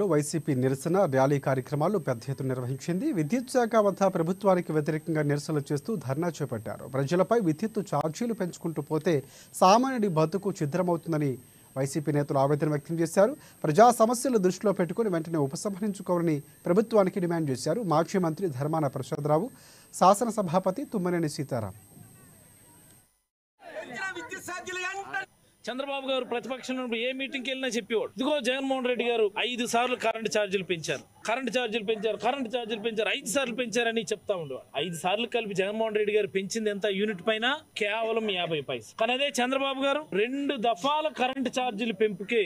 YCP నిరసన rally కార్యక్రమాలు పెద్ద ఎత్తున నిర్వహించింది. విద్యుత్ శాఖ వద్ద ప్రభుత్వానికి వ్యతిరేకంగా నిరసనలు చేస్తూ ధర్నా చేపట్టారు. ప్రజలపై విద్యుత్ ఛార్జీలు పెంచుకుంటూ పోతే సామాన్యుడి బతుకు ఛిద్రమవుతుందని వైసీపీ నేతలు ఆవేదన వ్యక్తం చేశారు. ప్రజా సమస్యలు దృష్టిలో పెట్టుకుని వెంటనే ఉపసంహరించుకోవాలని ప్రభుత్వానికి డిమాండ్ చేశారు. మాజీ మంత్రి ధర్మాన ప్రసాదరావు, శాసనసభాపతి తుమ్మనేని సీతారాం. చంద్రబాబు గారు ప్రతిపక్షంలో ఏ మీటింగ్కి వెళ్ళినా చెప్పేవాడు, ఇదిగో జగన్మోహన్ రెడ్డి గారు 5 సార్లు కరెంటు ఛార్జీలు పెంచారు, 5 సార్లు పెంచారని చెప్తా ఉండేవాడు. 5 సార్లు కలిపి జగన్మోహన్ రెడ్డి గారు పెంచింది ఎంత? యూనిట్ పైన కేవలం 50 పైసలు. కానీ అదే చంద్రబాబు గారు 2 దఫాల కరెంటు ఛార్జీలు పెంపుకి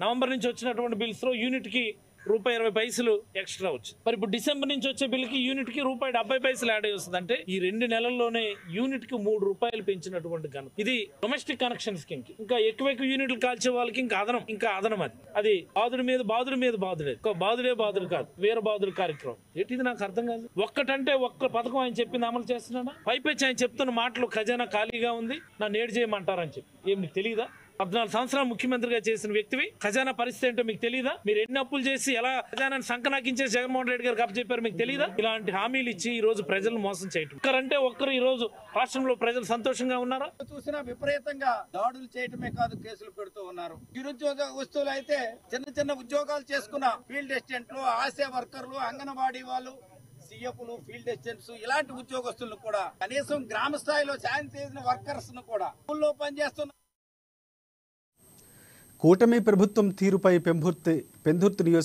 నవంబర్ నుంచి వచ్చినటువంటి బిల్స్ లో యూనిట్ కి ₹20 ఎక్స్ట్రా వచ్చింది. మరి ఇప్పుడు డిసెంబర్ నుంచి వచ్చే బిల్ కి యూనిట్ కి ₹70 యాడ్ అయ్యి వస్తుంది. అంటే ఈ 2 నెలల్లోనే యూనిట్ కి ₹3 పెంచినటువంటి ఘనత. ఇది డొమెస్టిక్ కనెక్షన్ స్కీమ్ కి. ఇంకా ఎక్కువ యూనిట్లు కాల్చే వాళ్ళకి ఇంకా అదనం అది బాధుడి మీద బాధుడే. బాధుడు కాదు, వేరే బాధుడు కార్యక్రమం. ఏంటిది నాకు అర్థం కాదు. ఒక్కటంటే ఒక్క పథకం ఆయన చెప్పింది అమలు చేస్తున్నాడా? పైపెచ్చి ఆయన చెప్తున్న మాటలు ఖజానా ఖాళీగా ఉంది, నన్ను ఏడు చేయమంటారని చెప్పి. ఏం నీకు తెలియదా? 14 సంవత్సరాలు ముఖ్యమంత్రిగా చేసిన వ్యక్తివి. ఖజానా పరిస్థితి ఏంటో మీకు తెలియదా? మీరు ఎన్ని అప్పులు చేసి ఎలా ఖజానాన్ని సంకనాకించేసి జగన్మోహన్ రెడ్డి గారికి అప్పచెప్పారు మీకు తెలియదా? ఇలాంటి హామీలు ఇచ్చి ఈ రోజు ప్రజలను మోసం చేయటం. ఒక్కరు ఈ రోజు రాష్ట్రంలో ప్రజలు సంతోషంగా ఉన్నారా? చూసినా విపరీతంగా దాడులు చేయటమే కాదు, కేసులు పెడుతూ ఉన్నారు. నిరుద్యోగ వస్తువులు అయితే చిన్న ఉద్యోగాలు చేసుకున్న ఫీల్డ్ అసిస్టెంట్లు, ఆశా వర్కర్లు, అంగన్వాడీ వాళ్ళు, సిఎఫ్లు, ఫీల్డ్ అసిస్టెంట్స్, ఇలాంటి ఉద్యోగస్తులను కూడా కనీసం గ్రామ స్థాయిలో సాయం చేసిన వర్కర్స్ ను కూడా స్కూల్లో పనిచేస్తున్న కూటమి ప్రభుత్వం తీరుపై పెందుర్తి నియోజకవర్గం